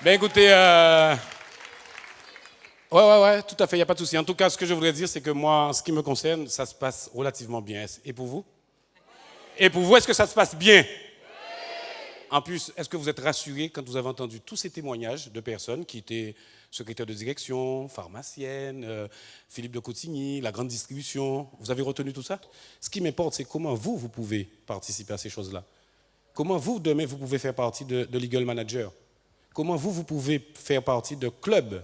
Ben écoutez, ouais, tout à fait, il n'y a pas de souci. En tout cas, ce que je voudrais dire, c'est que moi, en ce qui me concerne, ça se passe relativement bien. Et pour vous? Et pour vous, est-ce que ça se passe bien? En plus, est-ce que vous êtes rassuré quand vous avez entendu tous ces témoignages de personnes qui étaient secrétaires de direction, pharmaciennes, Philippe de Cotigny, la grande distribution? Vous avez retenu tout ça? Ce qui m'importe, c'est comment vous, vous pouvez participer à ces choses-là. Comment vous, demain, vous pouvez faire partie de Legal Manager? Comment vous, vous pouvez faire partie de club?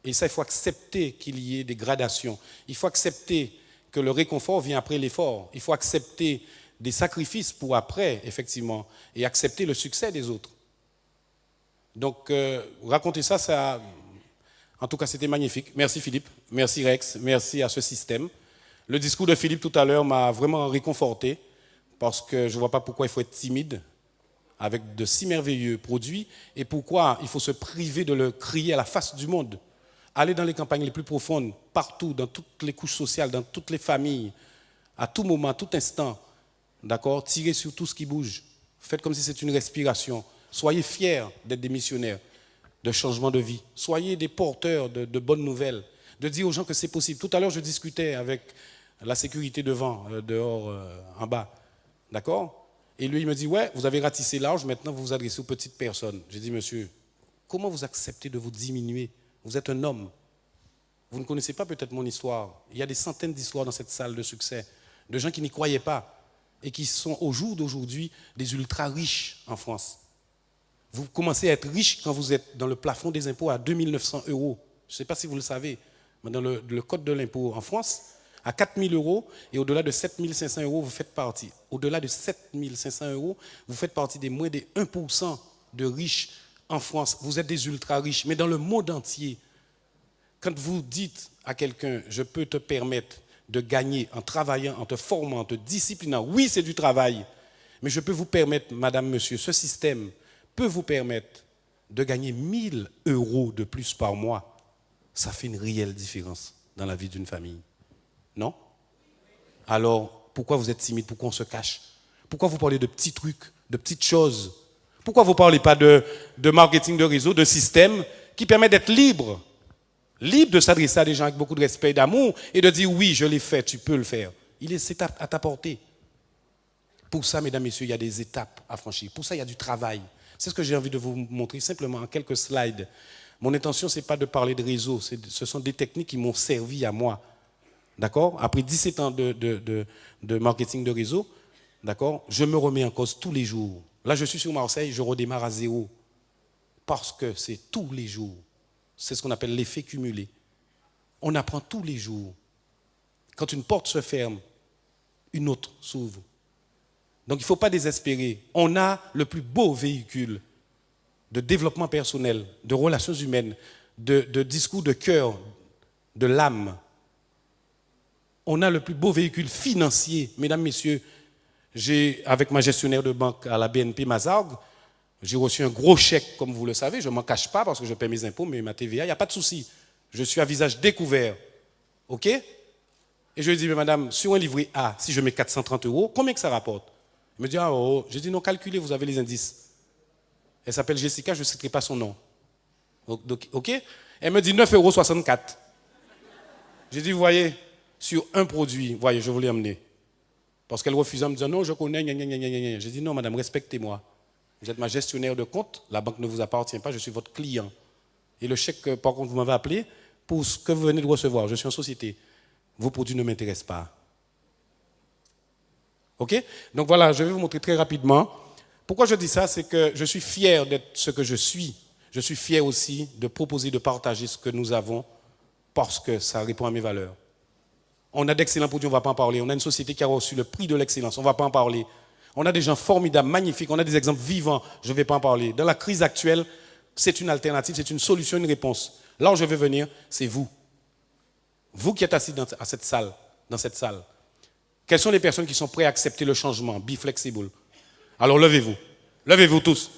Et ça, il faut accepter qu'il y ait des gradations. Il faut accepter que le réconfort vient après l'effort. Il faut accepter des sacrifices pour après, effectivement, et accepter le succès des autres. Donc, raconter ça, en tout cas, c'était magnifique. Merci Philippe, merci Rex, merci à ce système. Le discours de Philippe tout à l'heure m'a vraiment réconforté, parce que je ne vois pas pourquoi il faut être timide avec de si merveilleux produits, et pourquoi il faut se priver de le crier à la face du monde. Aller dans les campagnes les plus profondes, partout, dans toutes les couches sociales, dans toutes les familles, à tout moment, à tout instant. D'accord? Tirez sur tout ce qui bouge. Faites comme si c'était une respiration. Soyez fiers d'être des missionnaires de changement de vie. Soyez des porteurs de bonnes nouvelles. De dire aux gens que c'est possible. Tout à l'heure, je discutais avec la sécurité devant, dehors, en bas. D'accord? Et lui, il me dit, ouais, vous avez ratissé large, maintenant vous vous adressez aux petites personnes. J'ai dit, monsieur, comment vous acceptez de vous diminuer? Vous êtes un homme. Vous ne connaissez pas peut-être mon histoire. Il y a des centaines d'histoires dans cette salle de succès, de gens qui n'y croyaient pas et qui sont au jour d'aujourd'hui des ultra riches en France. Vous commencez à être riche quand vous êtes dans le plafond des impôts à 2 900 €. Je ne sais pas si vous le savez, mais dans le code de l'impôt en France, à 4 000 € et au-delà de 7 500 €, vous faites partie. Au-delà de 7 500 €, vous faites partie des moins des 1% de riches en France. Vous êtes des ultra riches, mais dans le monde entier, quand vous dites à quelqu'un, je peux te permettre de gagner en travaillant, en te formant, en te disciplinant, oui, c'est du travail, mais je peux vous permettre, madame, monsieur, ce système peut vous permettre de gagner 1 000 € de plus par mois. Ça fait une réelle différence dans la vie d'une famille. Non? Alors, pourquoi vous êtes timide? Pourquoi on se cache? Pourquoi vous parlez de petits trucs, de petites choses? Pourquoi vous ne parlez pas de marketing de réseau, de système qui permet d'être libre? Libre de s'adresser à des gens avec beaucoup de respect et d'amour et de dire oui, je l'ai fait, tu peux le faire. C'est à ta portée. Pour ça, mesdames, messieurs, il y a des étapes à franchir. Pour ça, il y a du travail. C'est ce que j'ai envie de vous montrer simplement en quelques slides. Mon intention, ce n'est pas de parler de réseau. Ce sont des techniques qui m'ont servi à moi. D'accord? Après 17 ans de marketing de réseau, d'accord, je me remets en cause tous les jours. Là, je suis sur Marseille, je redémarre à zéro. Parce que c'est tous les jours. C'est ce qu'on appelle l'effet cumulé. On apprend tous les jours. Quand une porte se ferme, une autre s'ouvre. Donc il ne faut pas désespérer. On a le plus beau véhicule de développement personnel, de relations humaines, de discours de cœur, de l'âme. On a le plus beau véhicule financier. Mesdames, messieurs, avec ma gestionnaire de banque à la BNP Mazargues, j'ai reçu un gros chèque, comme vous le savez. Je ne m'en cache pas parce que je paie mes impôts, mais ma TVA, il n'y a pas de souci. Je suis à visage découvert. OK? Et je lui dis, mais madame, sur un livret A, si je mets 430 €, combien que ça rapporte? Elle me dit, ah oh. J'ai dit, non, calculez, vous avez les indices. Elle s'appelle Jessica, je ne citerai pas son nom. Donc, OK? Elle me dit 9,64 €. J'ai dit, vous voyez, sur un produit, voyez, je voulais emmener. Parce qu'elle refusait en me disant, non, je connais, gna, gna, gna, gna, gna. J'ai dit, non, madame, respectez-moi. Vous êtes ma gestionnaire de compte, la banque ne vous appartient pas, je suis votre client. Et le chèque, par contre, vous m'avez appelé pour ce que vous venez de recevoir. Je suis en société. Vos produits ne m'intéressent pas. OK? Donc voilà, je vais vous montrer très rapidement. Pourquoi je dis ça? C'est que je suis fier d'être ce que je suis. Je suis fier aussi de proposer, de partager ce que nous avons parce que ça répond à mes valeurs. On a d'excellents produits, on ne va pas en parler. On a une société qui a reçu le prix de l'excellence, on ne va pas en parler. On a des gens formidables, magnifiques, on a des exemples vivants, je ne vais pas en parler. Dans la crise actuelle, c'est une alternative, c'est une solution, une réponse. Là où je veux venir, c'est vous. Vous qui êtes assis dans cette salle. Quelles sont les personnes qui sont prêtes à accepter le changement? Be flexible. Alors levez-vous. Levez-vous tous.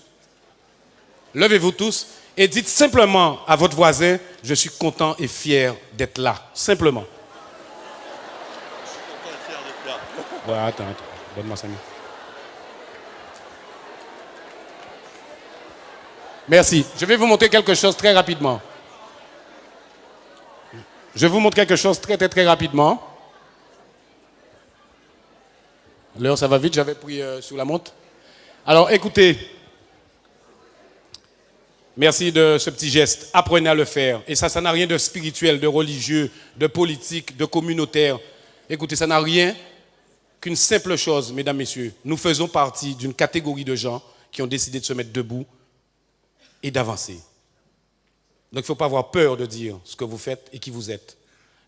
Levez-vous tous et dites simplement à votre voisin, je suis content et fier d'être là. Simplement. Je suis content et fier d'être là. Ouais, attends. Donne-moi 5 minutes. Merci. Je vais vous montrer quelque chose très rapidement. Je vais vous montrer quelque chose très rapidement. L'heure, ça va vite, j'avais pris sur la montre. Alors, écoutez. Merci de ce petit geste. Apprenez à le faire. Et ça n'a rien de spirituel, de religieux, de politique, de communautaire. Écoutez, ça n'a rien qu'une simple chose, mesdames, messieurs. Nous faisons partie d'une catégorie de gens qui ont décidé de se mettre debout et d'avancer. Donc, il ne faut pas avoir peur de dire ce que vous faites et qui vous êtes.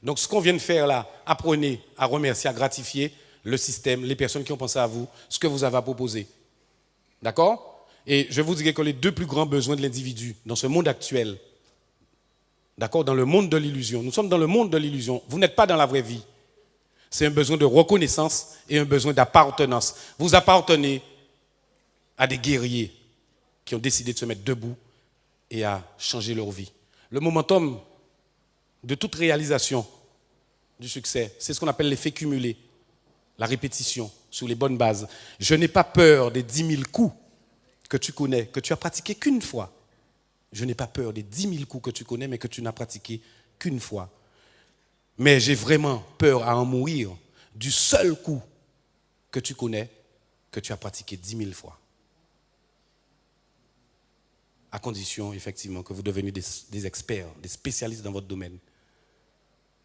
Donc, ce qu'on vient de faire là, apprenez à remercier, à gratifier le système, les personnes qui ont pensé à vous, ce que vous avez à proposer. D'accord ? Et je vous dirais que les deux plus grands besoins de l'individu dans ce monde actuel, d'accord, dans le monde de l'illusion, nous sommes dans le monde de l'illusion, vous n'êtes pas dans la vraie vie. C'est un besoin de reconnaissance et un besoin d'appartenance. Vous appartenez à des guerriers qui ont décidé de se mettre debout et à changer leur vie. Le momentum de toute réalisation du succès, c'est ce qu'on appelle l'effet cumulé, la répétition sur les bonnes bases. Je n'ai pas peur des 10 000 coups que tu connais, que tu as pratiqué qu'une fois. Je n'ai pas peur des 10 000 coups que tu connais, mais que tu n'as pratiqué qu'une fois. Mais j'ai vraiment peur à en mourir du seul coup que tu connais, que tu as pratiqué 10 000 fois. À condition, effectivement, que vous deveniez des experts, des spécialistes dans votre domaine,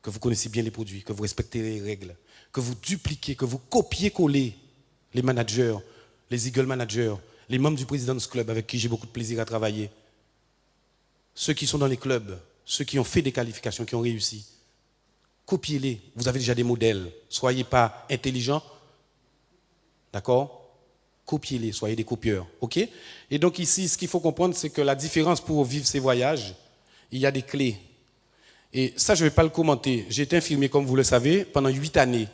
que vous connaissez bien les produits, que vous respectez les règles, que vous dupliquez, que vous copiez-collez les managers, les Eagle Managers, les membres du President's Club avec qui j'ai beaucoup de plaisir à travailler, ceux qui sont dans les clubs, ceux qui ont fait des qualifications, qui ont réussi. Copiez-les, vous avez déjà des modèles. Soyez pas intelligents, d'accord ? Copiez-les, soyez des copieurs, ok ? Et donc ici, ce qu'il faut comprendre, c'est que la différence pour vivre ces voyages, il y a des clés. Et ça, je ne vais pas le commenter. J'ai été infirmier, comme vous le savez, pendant 8 années.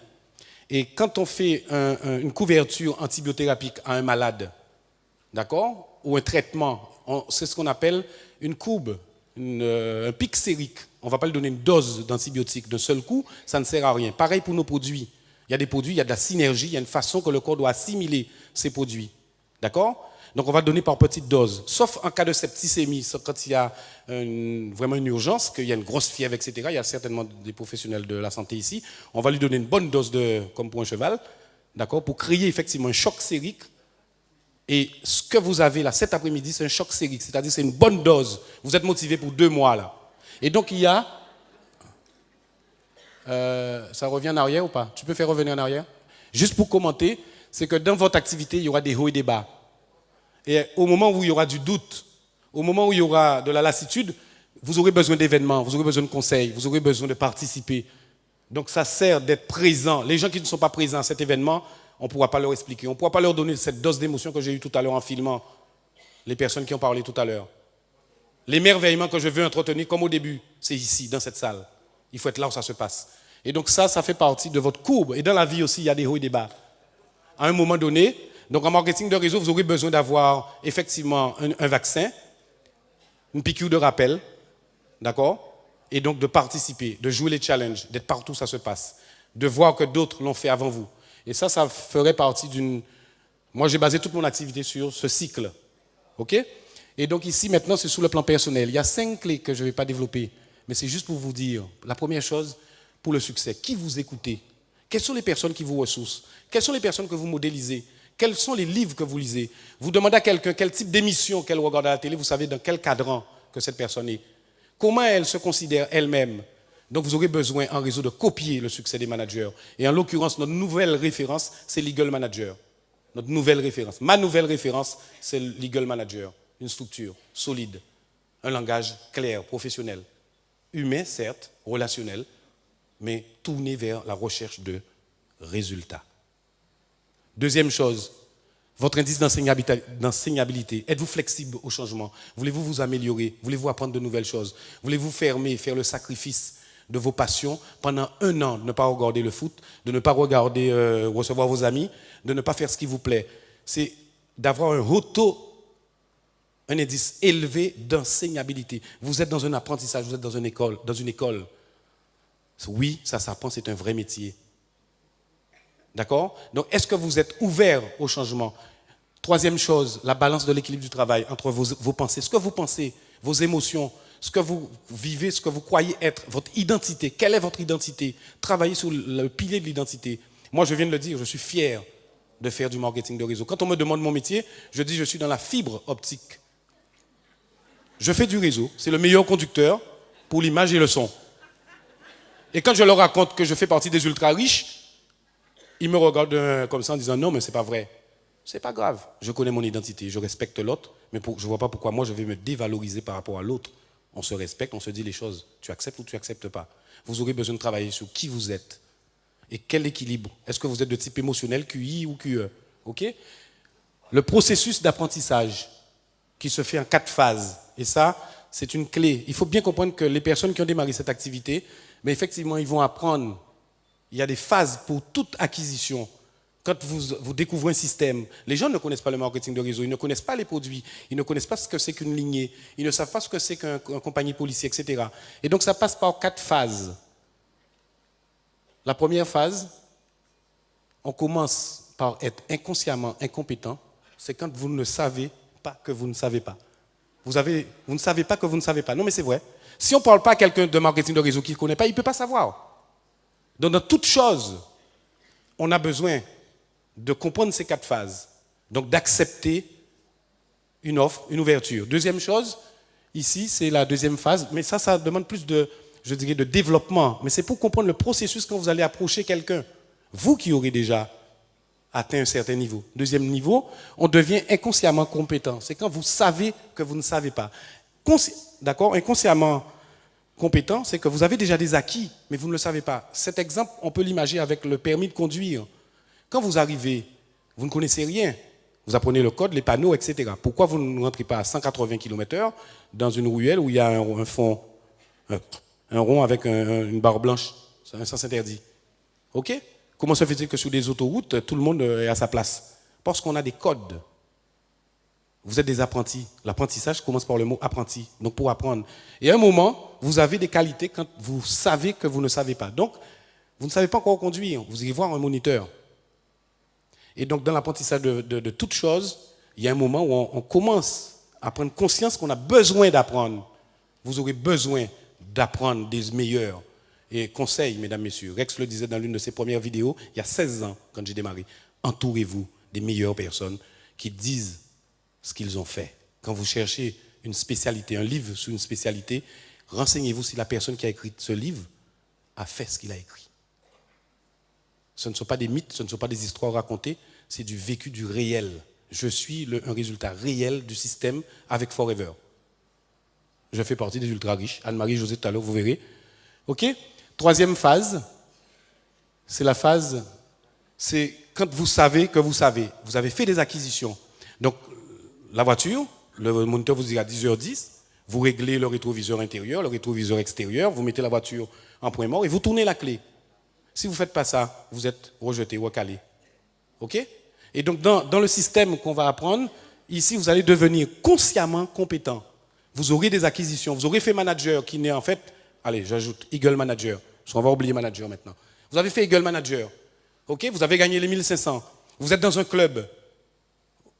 Et quand on fait une couverture antibiothérapeutique à un malade, d'accord, ou un traitement, c'est ce qu'on appelle une courbe, un pic sérique. On ne va pas lui donner une dose d'antibiotiques d'un seul coup, ça ne sert à rien. Pareil pour nos produits. Il y a des produits, il y a de la synergie, il y a une façon que le corps doit assimiler ces produits. D'accord ? Donc on va donner par petites doses. Sauf en cas de septicémie, sauf quand il y a vraiment une urgence, qu'il y a une grosse fièvre, etc. Il y a certainement des professionnels de la santé ici. On va lui donner une bonne dose comme pour un cheval, d'accord, pour créer effectivement un choc sérique. Et ce que vous avez là cet après-midi, c'est un choc sérique, c'est-à-dire c'est une bonne dose. Vous êtes motivé pour 2 mois là. Et donc il y a... ça revient en arrière ou pas ? Tu peux faire revenir en arrière ? Juste pour commenter, c'est que dans votre activité, il y aura des hauts et des bas. Et au moment où il y aura du doute, au moment où il y aura de la lassitude, vous aurez besoin d'événements, vous aurez besoin de conseils, vous aurez besoin de participer. Donc ça sert d'être présent. Les gens qui ne sont pas présents à cet événement, on ne pourra pas leur expliquer. On ne pourra pas leur donner cette dose d'émotion que j'ai eue tout à l'heure en filmant les personnes qui ont parlé tout à l'heure. L'émerveillement que je veux entretenir, comme au début, c'est ici, dans cette salle. Il faut être là où ça se passe. Et donc ça fait partie de votre courbe. Et dans la vie aussi, il y a des hauts et des bas. À un moment donné, donc en marketing de réseau, vous aurez besoin d'avoir effectivement un vaccin, une piqûre de rappel, d'accord ? Et donc de participer, de jouer les challenges, d'être partout où ça se passe, de voir que d'autres l'ont fait avant vous. Et ça ferait partie d'une... Moi, j'ai basé toute mon activité sur ce cycle. OK ? Et donc ici, maintenant, c'est sur le plan personnel. Il y a 5 clés que je ne vais pas développer, mais c'est juste pour vous dire, la première chose, pour le succès, qui vous écoutez ? Quelles sont les personnes qui vous ressourcent ? Quelles sont les personnes que vous modélisez ? Quels sont les livres que vous lisez ? Vous demandez à quelqu'un quel type d'émission qu'elle regarde à la télé, vous savez dans quel cadran que cette personne est. Comment elle se considère elle-même ? Donc vous aurez besoin en réseau de copier le succès des managers. Et en l'occurrence, notre nouvelle référence, c'est l'Eagle Manager. Notre nouvelle référence. Ma nouvelle référence, c'est l'Eagle Manager. Une structure solide, un langage clair, professionnel. Humain, certes, relationnel, mais tourné vers la recherche de résultats. Deuxième chose, votre indice d'enseignabilité. Êtes-vous flexible au changement ? Voulez-vous vous améliorer ? Voulez-vous apprendre de nouvelles choses ? Voulez-vous faire le sacrifice de vos passions pendant 1 an, de ne pas regarder le foot, de ne pas recevoir vos amis, de ne pas faire ce qui vous plaît ? C'est d'avoir un indice élevé d'enseignabilité. Vous êtes dans un apprentissage, vous êtes dans une école. Oui, ça s'apprend, c'est un vrai métier. D'accord ? Donc, est-ce que vous êtes ouvert au changement ? Troisième chose, la balance de l'équilibre du travail entre vos pensées, ce que vous pensez, vos émotions, ce que vous vivez, ce que vous croyez être, votre identité. Quelle est votre identité? Travaillez sur le pilier de l'identité. Moi, je viens de le dire, je suis fier de faire du marketing de réseau. Quand on me demande mon métier, je dis je suis dans la fibre optique. Je fais du réseau, c'est le meilleur conducteur pour l'image et le son. Et quand je leur raconte que je fais partie des ultra riches, ils me regardent comme ça en disant non, mais c'est pas vrai. C'est pas grave, je connais mon identité, je respecte l'autre, mais je ne vois pas pourquoi moi je vais me dévaloriser par rapport à l'autre. On se respecte, on se dit les choses. Tu acceptes ou tu n'acceptes pas. Vous aurez besoin de travailler sur qui vous êtes et quel équilibre. Est-ce que vous êtes de type émotionnel, QI ou QE? Ok? Le processus d'apprentissage qui se fait en 4 phases. Et ça, c'est une clé. Il faut bien comprendre que les personnes qui ont démarré cette activité, mais effectivement, ils vont apprendre. Il y a des phases pour toute acquisition. Quand vous découvrez un système, les gens ne connaissent pas le marketing de réseau, ils ne connaissent pas les produits, ils ne connaissent pas ce que c'est qu'une lignée, ils ne savent pas ce que c'est qu'une compagnie policière, etc. Et donc ça passe par 4 phases. La première phase, on commence par être inconsciemment incompétent, c'est quand vous ne savez pas que vous ne savez pas. Vous ne savez pas que vous ne savez pas. Non mais c'est vrai. Si on ne parle pas à quelqu'un de marketing de réseau qui ne connaît pas, il ne peut pas savoir. Donc dans toute chose, on a besoin de comprendre ces 4 phases. Donc d'accepter une offre, une ouverture. Deuxième chose, ici c'est la deuxième phase, mais ça demande plus de, je dirais, de développement. Mais c'est pour comprendre le processus quand vous allez approcher quelqu'un. Vous qui aurez déjà atteint un certain niveau. Deuxième niveau, on devient inconsciemment compétent. C'est quand vous savez que vous ne savez pas. D'accord? Inconsciemment compétent, c'est que vous avez déjà des acquis, mais vous ne le savez pas. Cet exemple, on peut l'imaginer avec le permis de conduire. Quand vous arrivez, vous ne connaissez rien. Vous apprenez le code, les panneaux, etc. Pourquoi vous ne rentrez pas à 180 km/h dans une ruelle où il y a un fond, un rond avec une barre blanche? C'est un sens interdit. OK? Comment se fait-il que sur des autoroutes, tout le monde est à sa place? Parce qu'on a des codes. Vous êtes des apprentis. L'apprentissage commence par le mot apprenti, donc pour apprendre. Et à un moment, vous avez des qualités quand vous savez que vous ne savez pas. Donc, vous ne savez pas encore conduire. Vous irez voir un moniteur. Et donc, dans l'apprentissage de toute chose, il y a un moment où on commence à prendre conscience qu'on a besoin d'apprendre. Vous aurez besoin d'apprendre des meilleurs. Et conseil, mesdames, messieurs, Rex le disait dans l'une de ses premières vidéos, il y a 16 ans, quand j'ai démarré, entourez-vous des meilleures personnes qui disent ce qu'ils ont fait. Quand vous cherchez une spécialité, un livre sur une spécialité, renseignez-vous si la personne qui a écrit ce livre a fait ce qu'il a écrit. Ce ne sont pas des mythes, ce ne sont pas des histoires racontées, c'est du vécu, du réel. Je suis un résultat réel du système avec Forever. Je fais partie des ultra riches. Anne-Marie, José, tout à l'heure, vous verrez. OK? Troisième phase, c'est la phase, c'est quand vous savez que vous savez. Vous avez fait des acquisitions. Donc, la voiture, le moniteur vous dit à 10h10, vous réglez le rétroviseur intérieur, le rétroviseur extérieur, vous mettez la voiture en point mort et vous tournez la clé. Si vous ne faites pas ça, vous êtes rejeté, recalé. OK? Et donc, dans le système qu'on va apprendre, ici, vous allez devenir consciemment compétent. Vous aurez des acquisitions, vous aurez fait manager qui n'est en fait, allez, j'ajoute Eagle Manager, parce qu'on va oublier manager maintenant. Vous avez fait Eagle Manager. OK? Vous avez gagné les 1500. Vous êtes dans un club.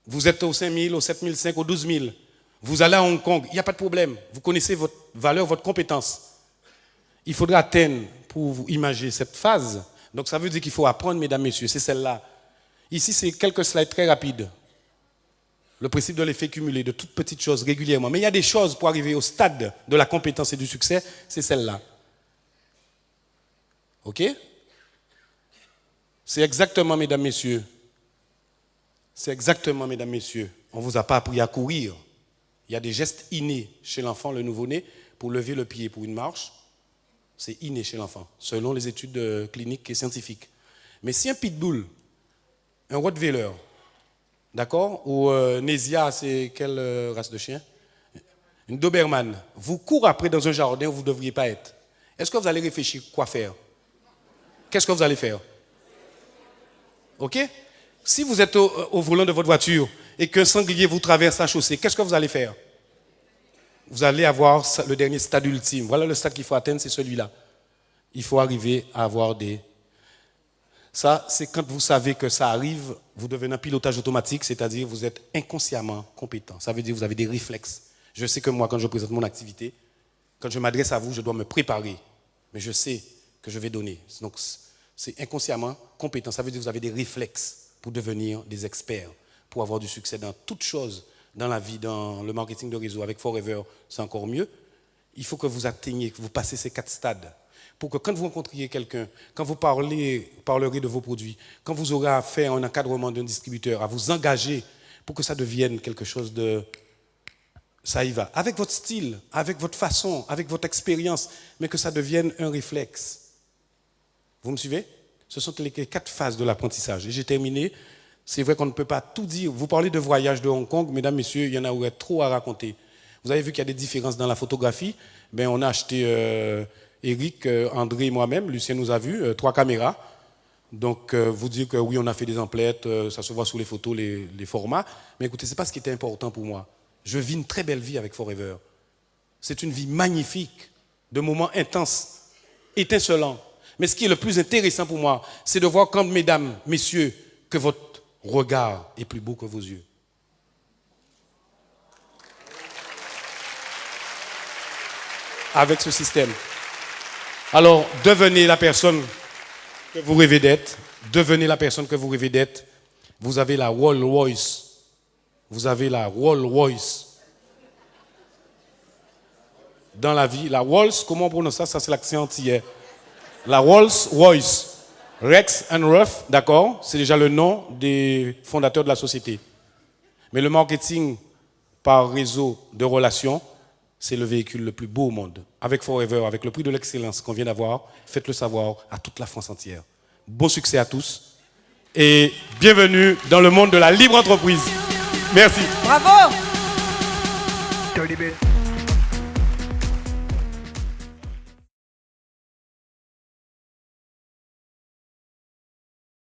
Vous êtes au 5000, au 7005, au 12000. Vous allez à Hong Kong. Il n'y a pas de problème. Vous connaissez votre valeur, votre compétence. Il faudra atteindre pour vous imager cette phase. Donc ça veut dire qu'il faut apprendre, mesdames, messieurs. C'est celle-là. Ici, c'est quelques slides très rapides. Le principe de l'effet cumulé, de toutes petites choses régulièrement. Mais il y a des choses pour arriver au stade de la compétence et du succès, c'est celle-là. OK? C'est exactement, mesdames, messieurs. C'est exactement, mesdames, messieurs. On ne vous a pas appris à courir. Il y a des gestes innés chez l'enfant, le nouveau-né, pour lever le pied pour une marche. C'est inné chez l'enfant, selon les études cliniques et scientifiques. Mais si un pitbull, un rottweiler, d'accord, ou Nésia, c'est quelle race de chien? Une Doberman, vous courez après dans un jardin où vous ne devriez pas être. Est-ce que vous allez réfléchir quoi faire? Qu'est-ce que vous allez faire? OK? Si vous êtes au volant de votre voiture et qu'un sanglier vous traverse la chaussée, qu'est-ce que vous allez faire? Vous allez avoir le dernier stade ultime. Voilà le stade qu'il faut atteindre, c'est celui-là. Il faut arriver à avoir des Ça, c'est quand vous savez que ça arrive, vous devenez un pilotage automatique, c'est-à-dire vous êtes inconsciemment compétent. Ça veut dire que vous avez des réflexes. Je sais que moi, quand je présente mon activité, quand je m'adresse à vous, je dois me préparer. Mais je sais que je vais donner. Donc, c'est inconsciemment compétent. Ça veut dire que vous avez des réflexes pour devenir des experts, pour avoir du succès dans toutes choses, dans la vie, dans le marketing de réseau. Avec Forever, c'est encore mieux. Il faut que vous atteigniez, que vous passez ces 4 stades. Pour que quand vous rencontriez quelqu'un, quand vous parlerez de vos produits, quand vous aurez à faire un encadrement d'un distributeur, à vous engager pour que ça devienne quelque chose de... Ça y va. Avec votre style, avec votre façon, avec votre expérience, mais que ça devienne un réflexe. Vous me suivez? Ce sont les 4 phases de l'apprentissage. Et j'ai terminé. C'est vrai qu'on ne peut pas tout dire. Vous parlez de voyage de Hong Kong, mesdames, messieurs, il y en aurait trop à raconter. Vous avez vu qu'il y a des différences dans la photographie. Ben, on a acheté... Eric, André et moi-même, Lucien nous a vus, 3 caméras. Donc, vous dire que oui, on a fait des emplettes, ça se voit sous les photos, les formats. Mais écoutez, ce n'est pas ce qui était important pour moi. Je vis une très belle vie avec Forever. C'est une vie magnifique, de moments intenses, étincelants. Mais ce qui est le plus intéressant pour moi, c'est de voir quand, mesdames, messieurs, que votre regard est plus beau que vos yeux. Avec ce système. Alors, devenez la personne que vous rêvez d'être. Devenez la personne que vous rêvez d'être. Vous avez la Rolls Royce. Vous avez la Rolls Royce. Dans la vie, la Rolls, comment on prononce ça? Ça, c'est l'accent antillais. La Rolls Royce. Rex and Ruff, d'accord? C'est déjà le nom des fondateurs de la société. Mais le marketing par réseau de relations, c'est le véhicule le plus beau au monde. Avec Forever, avec le prix de l'excellence qu'on vient d'avoir, faites-le savoir à toute la France entière. Bon succès à tous et bienvenue dans le monde de la libre entreprise. Merci. Bravo.